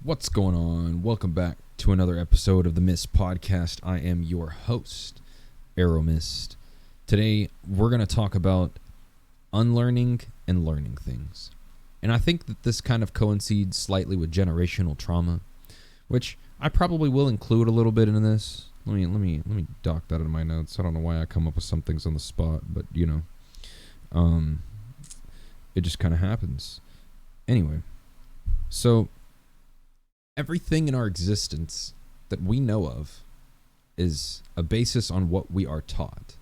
What's going on? Welcome back to another episode of the Mist Podcast. I am your host, Arrow Mist. Today, we're going to talk about unlearning and learning things. And I think that this kind of coincides slightly with generational trauma, which I probably will include a little bit in this. Let me dock that in my notes. I don't know why I come up with some things on the spot, but it just kind of happens. Anyway, so everything in our existence that we know of is a basis on what we are taught.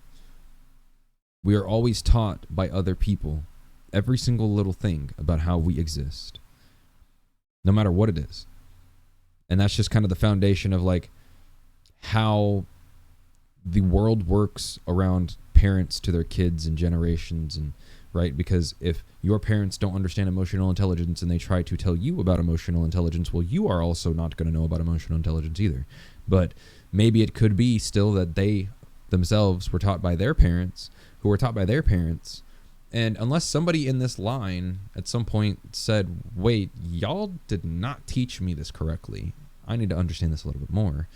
We are always taught by other people every single little thing about how we exist, no matter what it is. And that's just kind of the foundation of like how the world works around parents to their kids and generations, and right? Because if your parents don't understand emotional intelligence and they try to tell you about emotional intelligence, well, you are also not going to know about emotional intelligence either. But maybe it could be still that they themselves were taught by their parents, who were taught by their parents. And unless somebody in this line at some point said, wait, y'all did not teach me this correctly, I need to understand this a little bit more,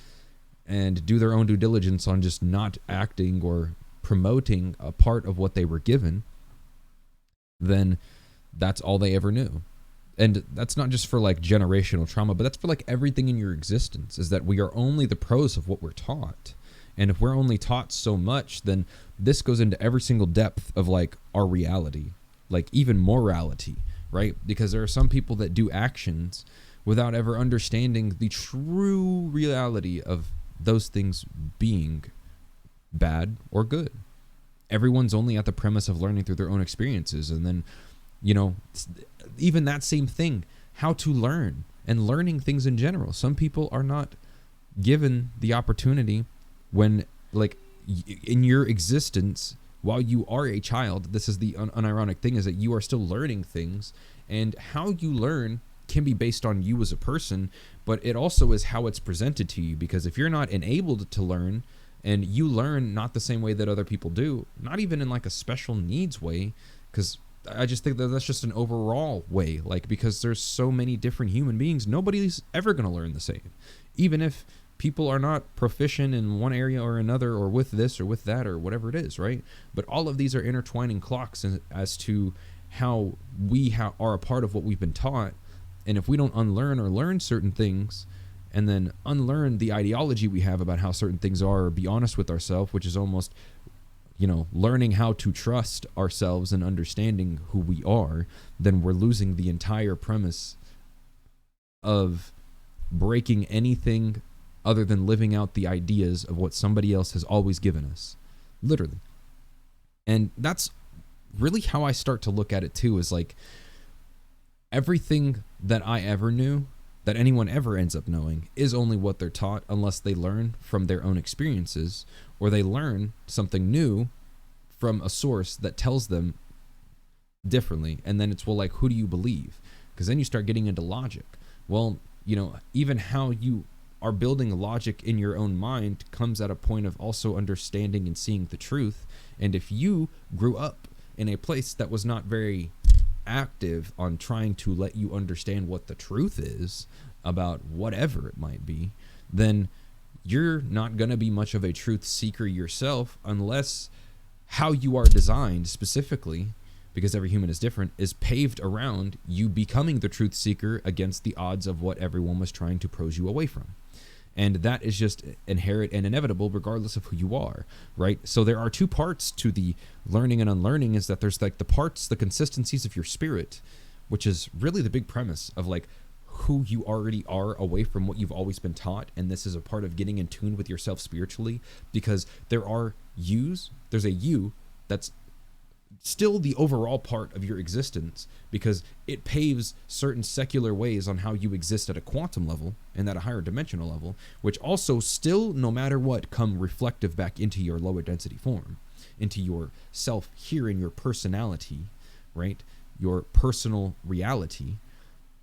and do their own due diligence on just not acting or promoting a part of what they were given, then that's all they ever knew. And that's not just for like generational trauma, but that's for like everything in your existence, is that we are only the pros of what we're taught. And if we're only taught so much, then this goes into every single depth of like our reality, like even morality, right? Because there are some people that do actions without ever understanding the true reality of those things being bad or good. Everyone's only at the premise of learning through their own experiences. And then, even that same thing, how to learn and learning things in general. Some people are not given the opportunity when, like, in your existence, while you are a child, this is the unironic thing, is that you are still learning things. And how you learn can be based on you as a person, but it also is how it's presented to you. Because if you're not enabled to learn, and you learn not the same way that other people do, not even in like a special needs way, because I just think that that's just an overall way, like, because there's so many different human beings, nobody's ever going to learn the same. Even if people are not proficient in one area or another, or with this or with that or whatever it is, right? But all of these are intertwining clocks as to how we are a part of what we've been taught. And if we don't unlearn or learn certain things, and then unlearn the ideology we have about how certain things are, or be honest with ourselves, which is almost, learning how to trust ourselves and understanding who we are, then we're losing the entire premise of breaking anything other than living out the ideas of what somebody else has always given us, literally. And that's really how I start to look at it too, is like everything that I ever knew, that anyone ever ends up knowing, is only what they're taught, unless they learn from their own experiences, or they learn something new from a source that tells them differently. And then it's, well, like, who do you believe? Because then you start getting into logic. Well, even how you are building logic in your own mind comes at a point of also understanding and seeing the truth. And if you grew up in a place that was not very active on trying to let you understand what the truth is about whatever it might be, then you're not going to be much of a truth seeker yourself, unless how you are designed specifically, because every human is different, is paved around you becoming the truth seeker against the odds of what everyone was trying to pros you away from. And that is just inherent and inevitable regardless of who you are, right? So there are two parts to the learning and unlearning, is that there's like the parts, the consistencies of your spirit, which is really the big premise of like who you already are away from what you've always been taught. And this is a part of getting in tune with yourself spiritually, because there's a you that's still the overall part of your existence, because it paves certain secular ways on how you exist at a quantum level and at a higher dimensional level, which also still, no matter what, come reflective back into your lower density form, into your self here, in your personality, right? Your personal reality,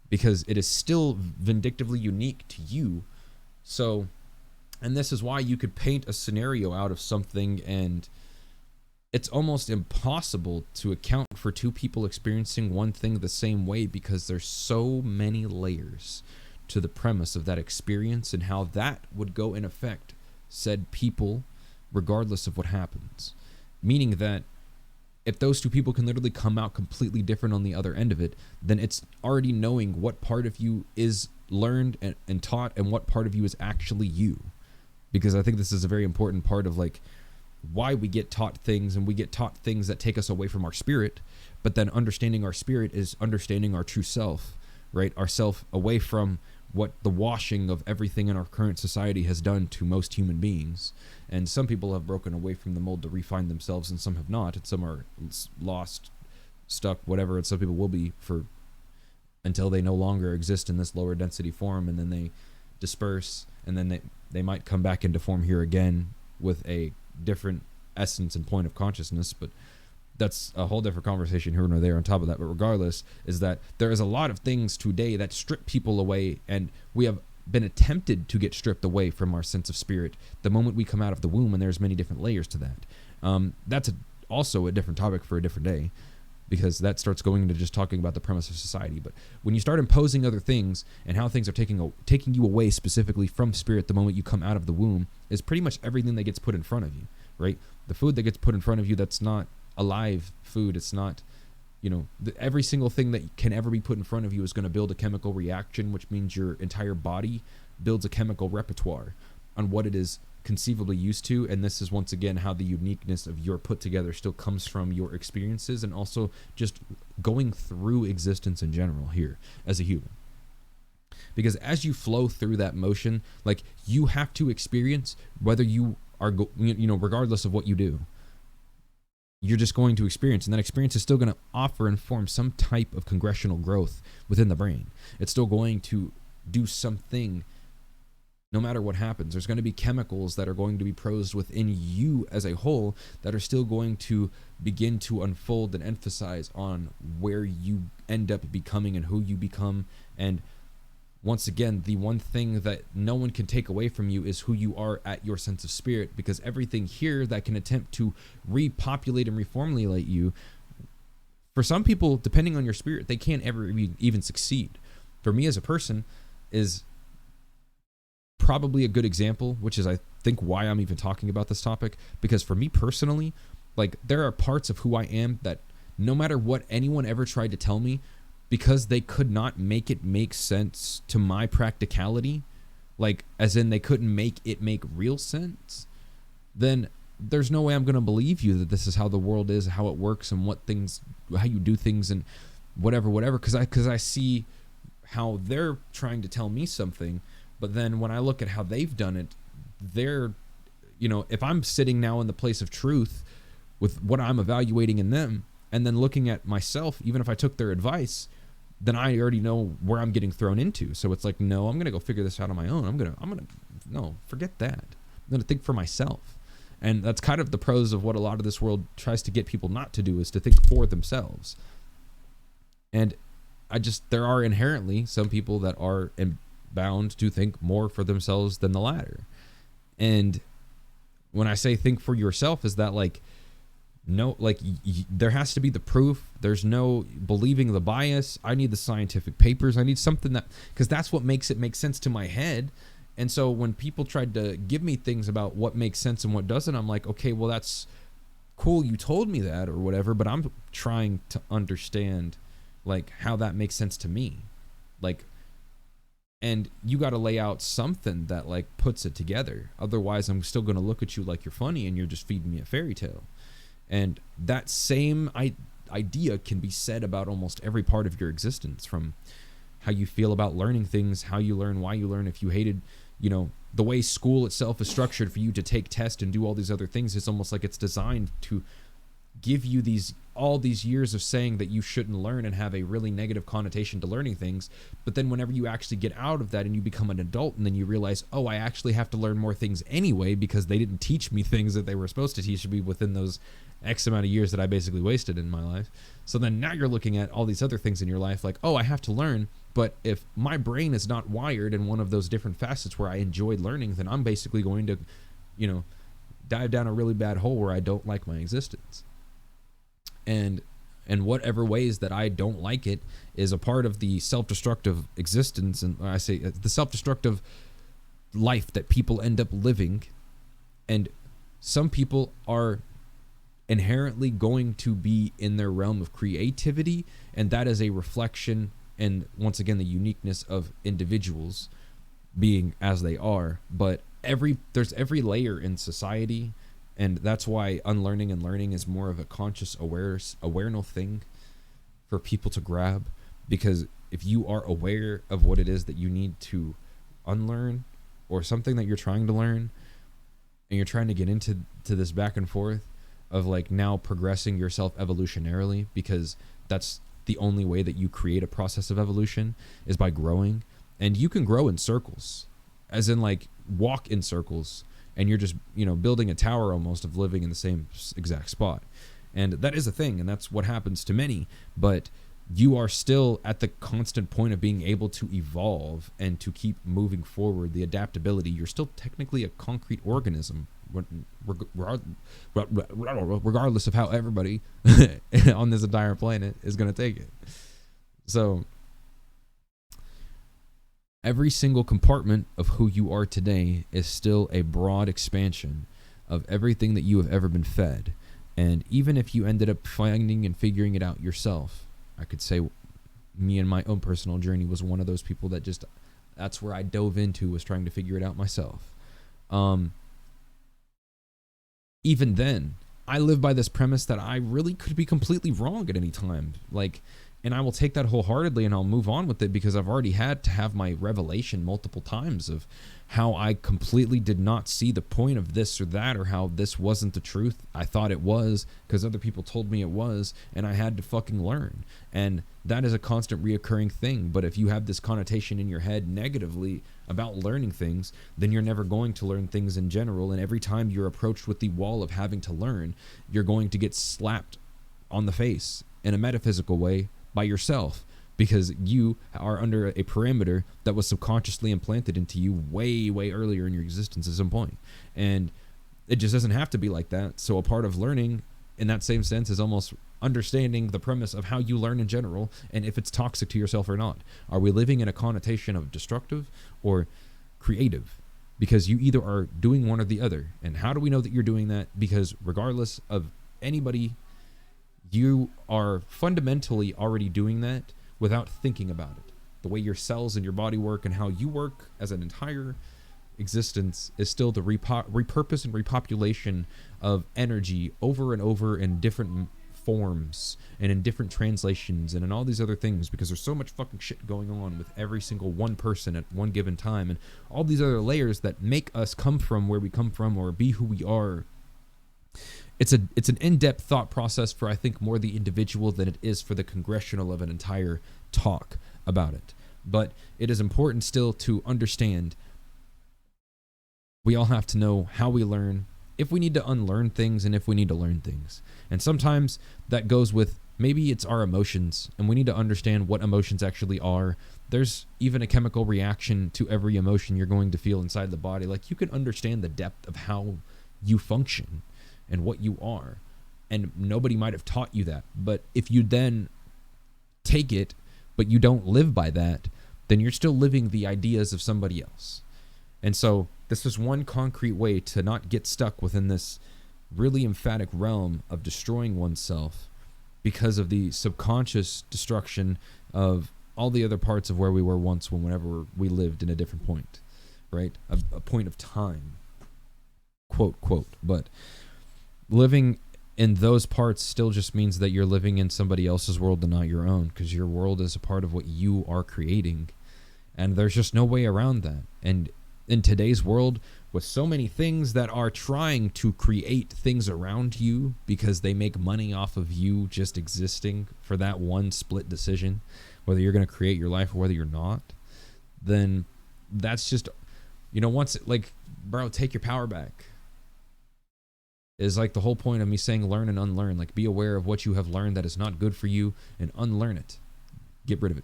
because it is still vindictively unique to you. So, and this is why you could paint a scenario out of something, and it's almost impossible to account for two people experiencing one thing the same way, because there's so many layers to the premise of that experience and how that would go and affect said people regardless of what happens. Meaning that if those two people can literally come out completely different on the other end of it, then it's already knowing what part of you is learned and taught and what part of you is actually you. Because I think this is a very important part of like why we get taught things, and we get taught things that take us away from our spirit, but then understanding our spirit is understanding our true self, right? Our self away from what the washing of everything in our current society has done to most human beings. And some people have broken away from the mold to refine themselves, and some have not, and some are lost, stuck, whatever, and some people will be for until they no longer exist in this lower density form, and then they disperse, and then they might come back into form here again with a different essence and point of consciousness. But that's a whole different conversation here nor there on top of that. But regardless, is that there is a lot of things today that strip people away, and we have been attempted to get stripped away from our sense of spirit the moment we come out of the womb, and there's many different layers to that. That's also a different topic for a different day, because that starts going into just talking about the premise of society. But when you start imposing other things and how things are taking you away specifically from spirit the moment you come out of the womb, is pretty much everything that gets put in front of you, right? The food that gets put in front of you, that's not alive food. It's not, every single thing that can ever be put in front of you is going to build a chemical reaction, which means your entire body builds a chemical repertoire on what it is conceivably used to. And this is once again how the uniqueness of your put together still comes from your experiences, and also just going through existence in general here as a human. Because as you flow through that motion, like, you have to experience whether you are regardless of what you do, you're just going to experience, and that experience is still going to offer and form some type of congressional growth within the brain. It's still going to do something no matter what happens. There's going to be chemicals that are going to be prosed within you as a whole that are still going to begin to unfold and emphasize on where you end up becoming and who you become. And once again, the one thing that no one can take away from you is who you are at your sense of spirit, because everything here that can attempt to repopulate and reformulate you, for some people, depending on your spirit, they can't ever even succeed. For me as a person is probably a good example, which is I think why I'm even talking about this topic, because for me personally, like, there are parts of who I am that no matter what anyone ever tried to tell me, because they could not make it make sense to my practicality, like as in they couldn't make it make real sense, then there's no way I'm going to believe you that this is how the world is, how it works, and how you do things, and whatever, because I see how they're trying to tell me something. But then when I look at how they've done it, they're, if I'm sitting now in the place of truth with what I'm evaluating in them, and then looking at myself, even if I took their advice, then I already know where I'm getting thrown into. So it's like, no, I'm going to go figure this out on my own. No, forget that. I'm going to think for myself. And that's kind of the pros of what a lot of this world tries to get people not to do, is to think for themselves. And there are inherently some people that are bound to think more for themselves than the latter. And when I say think for yourself, is that like, no, like there has to be the proof. There's no believing the bias. I need the scientific papers. I need something because that's what makes it make sense to my head. And so when people tried to give me things about what makes sense and what doesn't, I'm like, okay, well, that's cool. You told me that or whatever, but I'm trying to understand like how that makes sense to me. Like, and you got to lay out something that like puts it together. Otherwise, I'm still going to look at you like you're funny and you're just feeding me a fairy tale. And that same idea can be said about almost every part of your existence, from how you feel about learning things, how you learn, why you learn. If you hated, the way school itself is structured for you to take tests and do all these other things, it's almost like it's designed to give you all these years of saying that you shouldn't learn and have a really negative connotation to learning things. But then whenever you actually get out of that and you become an adult, and then you realize, oh, I actually have to learn more things anyway because they didn't teach me things that they were supposed to teach me within those X amount of years that I basically wasted in my life. So then now you're looking at all these other things in your life like, oh, I have to learn. But if my brain is not wired in one of those different facets where I enjoyed learning, then I'm basically going to, dive down a really bad hole where I don't like my existence. And and whatever ways that I don't like it is a part of the self-destructive existence, and I say the self-destructive life that people end up living. And some people are inherently going to be in their realm of creativity, and that is a reflection, and once again, the uniqueness of individuals being as they are. But there's every layer in society, and that's why unlearning and learning is more of a conscious awareness thing for people to grab. Because if you are aware of what it is that you need to unlearn, or something that you're trying to learn, and you're trying to get into this back and forth of like now progressing yourself evolutionarily, because that's the only way that you create a process of evolution, is by growing. And you can grow in circles, as in like walk in circles, and you're just, building a tower almost, of living in the same exact spot. And that is a thing, and that's what happens to many. But you are still at the constant point of being able to evolve and to keep moving forward. The adaptability, you're still technically a concrete organism, regardless of how everybody on this entire planet is going to take it. So every single compartment of who you are today is still a broad expansion of everything that you have ever been fed. And even if you ended up finding and figuring it out yourself, I could say me and my own personal journey was one of those people that that's where I dove into, was trying to figure it out myself. Even then, I live by this premise that I really could be completely wrong at any time. And I will take that wholeheartedly, and I'll move on with it, because I've already had to have my revelation multiple times of how I completely did not see the point of this or that, or how this wasn't the truth. I thought it was because other people told me it was, and I had to fucking learn. And that is a constant reoccurring thing. But if you have this connotation in your head negatively about learning things, then you're never going to learn things in general. And every time you're approached with the wall of having to learn, you're going to get slapped on the face in a metaphysical way by yourself, because you are under a parameter that was subconsciously implanted into you way, way earlier in your existence at some point. And it just doesn't have to be like that. So a part of learning in that same sense is almost understanding the premise of how you learn in general, and if it's toxic to yourself or not. Are we living in a connotation of destructive or creative? Because you either are doing one or the other. And how do we know that you're doing that? Because regardless of anybody, you are fundamentally already doing that without thinking about it. The way your cells and your body work and how you work as an entire existence is still the repurpose and repopulation of energy over and over in different forms and in different translations and in all these other things, because there's so much fucking shit going on with every single one person at one given time, and all these other layers that make us come from where we come from or be who we are. It's an in-depth thought process for, I think, more the individual than it is for the congressional of an entire talk about it. But it is important still to understand we all have to know how we learn, if we need to unlearn things, and if we need to learn things. And sometimes that goes with, maybe it's our emotions, and we need to understand what emotions actually are. There's even a chemical reaction to every emotion you're going to feel inside the body. Like, you can understand the depth of how you function and what you are, and nobody might have taught you that. But if you then take it, but you don't live by that, then you're still living the ideas of somebody else. And so this is one concrete way to not get stuck within this really emphatic realm of destroying oneself because of the subconscious destruction of all the other parts of where we were once, whenever we lived in a different point, right? A point of time, quote. But living in those parts still just means that you're living in somebody else's world and not your own, because your world is a part of what you are creating, and there's just no way around that. And in today's world, with so many things that are trying to create things around you because they make money off of you just existing for that one split decision, whether you're going to create your life or whether you're not, then that's just, once, bro, take your power back. Is like the whole point of me saying learn and unlearn. Like, be aware of what you have learned that is not good for you and unlearn it. Get rid of it.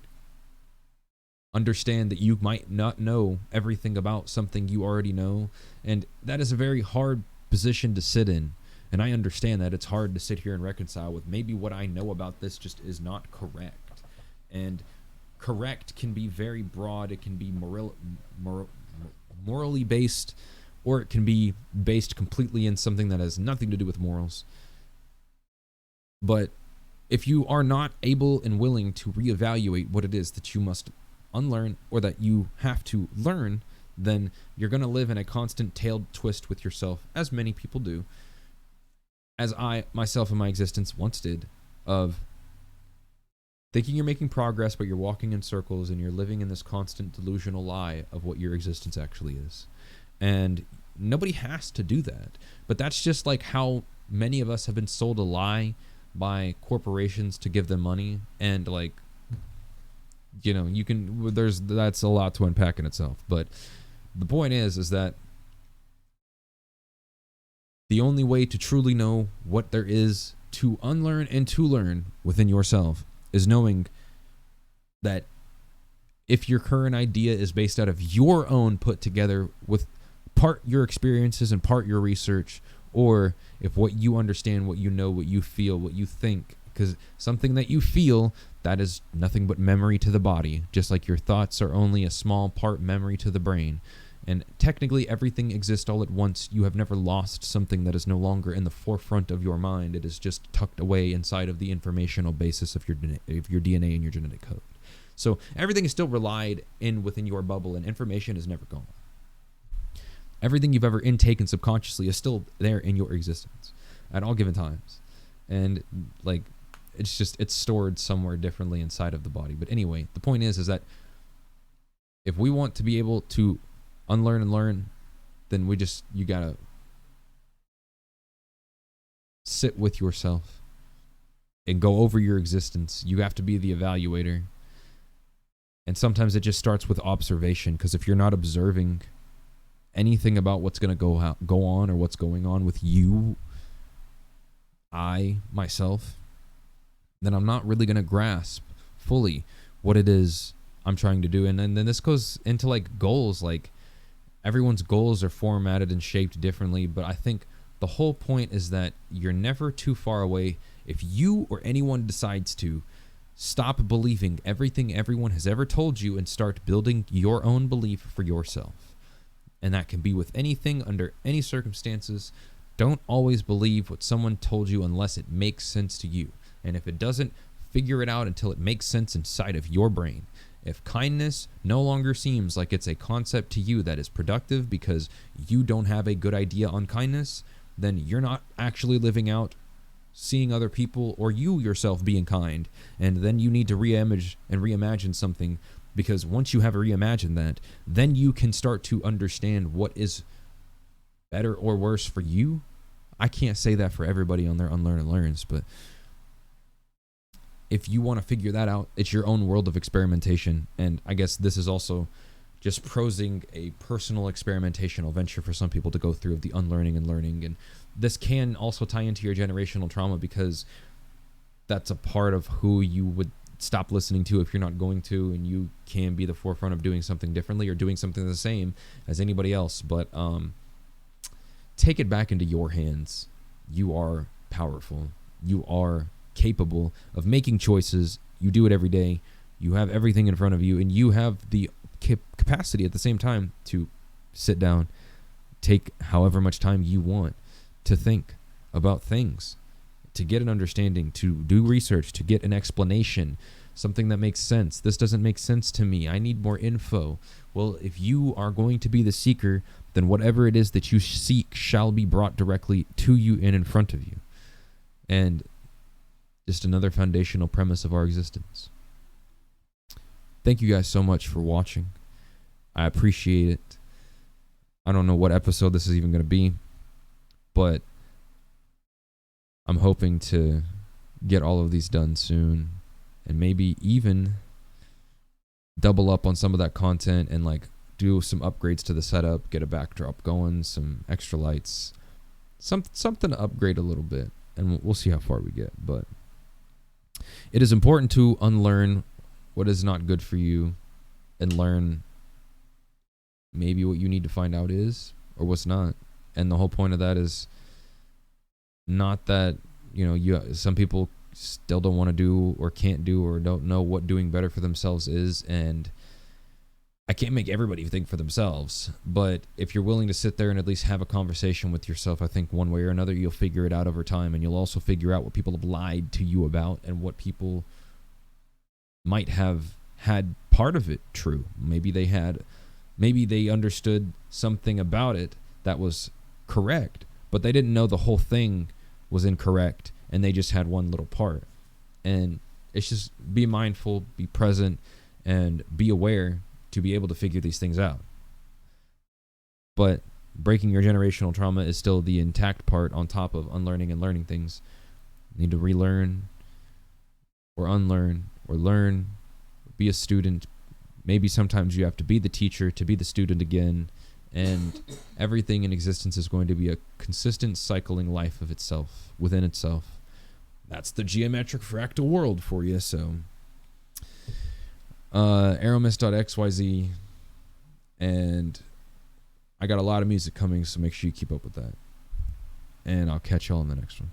Understand that you might not know everything about something you already know, and that is a very hard position to sit in, And I understand that it's hard to sit here and reconcile with maybe what I know about this just is not correct. And correct can be very broad. It can be morally based, or it can be based completely in something that has nothing to do with morals. But if you are not able and willing to reevaluate what it is that you must unlearn or that you have to learn, then you're going to live in a constant tailed twist with yourself, as many people do, as I myself in my existence once did, of thinking you're making progress, but you're walking in circles and you're living in this constant delusional lie of what your existence actually is. And nobody has to do that. But that's just like how many of us have been sold a lie by corporations to give them money. And like, you know, that's a lot to unpack in itself. But the point is that the only way to truly know what there is to unlearn and to learn within yourself is knowing that if your current idea is based out of your own put together with part your experiences and part your research, or if what you understand, what you know, what you feel, what you think, because something that you feel, that is nothing but memory to the body, just like your thoughts are only a small part memory to the brain. And technically everything exists all at once. You have never lost something that is no longer in the forefront of your mind. It is just tucked away inside of the informational basis of your DNA and your genetic code. So everything is still relied in within your bubble, and information is never gone. Everything you've ever intaken subconsciously is still there in your existence at all given times. And like, it's stored somewhere differently inside of the body. But anyway, the point is that if we want to be able to unlearn and learn, then you gotta sit with yourself and go over your existence. You have to be the evaluator. And sometimes it just starts with observation, because if you're not observing anything about what's going to go on or what's going on with you, myself, then I'm not really going to grasp fully what it is I'm trying to do. And then this goes into like goals. Like, everyone's goals are formatted and shaped differently, but I think the whole point is that you're never too far away if you or anyone decides to stop believing everything everyone has ever told you and start building your own belief for yourself. And that can be with anything, under any circumstances. Don't always believe what someone told you unless it makes sense to you. And if it doesn't, figure it out until it makes sense inside of your brain. If kindness no longer seems like it's a concept to you that is productive because you don't have a good idea on kindness, then you're not actually living out seeing other people or you yourself being kind. And then you need to reimagine something, because once you have reimagined that, then you can start to understand what is better or worse for you. I can't say that for everybody on their Unlearn and Learns, but if you want to figure that out, it's your own world of experimentation. And I guess this is also just prosing a personal experimentational venture for some people to go through, of the unlearning and learning. And this can also tie into your generational trauma, because that's a part of who you would stop listening to if you're not going to, and you can be the forefront of doing something differently or doing something the same as anybody else. But take it back into your hands. You are powerful. You are capable of making choices. You do it every day. You have everything in front of you, and you have the capacity at the same time to sit down, take however much time you want to think about things, to get an understanding, to do research, to get an explanation, something that makes sense. This doesn't make sense to me. I need more info. Well, if you are going to be the seeker, then whatever it is that you seek shall be brought directly to you and in front of you. And just another foundational premise of our existence. Thank you guys so much for watching. I appreciate it. I don't know what episode this is even going to be, but I'm hoping to get all of these done soon, and maybe even double up on some of that content and like do some upgrades to the setup, get a backdrop going, some extra lights, something to upgrade a little bit, and we'll see how far we get. But it is important to unlearn what is not good for you and learn maybe what you need to find out is, or what's not. And the whole point of that is Not that, some people still don't want to do or can't do or don't know what doing better for themselves is, and I can't make everybody think for themselves, but if you're willing to sit there and at least have a conversation with yourself, I think one way or another you'll figure it out over time, and you'll also figure out what people have lied to you about and what people might have had part of it true. Maybe they understood something about it that was correct, but they didn't know the whole thing was incorrect, and they just had one little part. And it's just be mindful, be present, and be aware to be able to figure these things out. But breaking your generational trauma is still the intact part on top of unlearning and learning things. You need to relearn or unlearn or learn, be a student. Maybe sometimes you have to be the teacher to be the student again. And everything in existence is going to be a consistent cycling life of itself, within itself. That's the geometric fractal world for you. So Aeromist.xyz, and I got a lot of music coming, so make sure you keep up with that. And I'll catch y'all in the next one.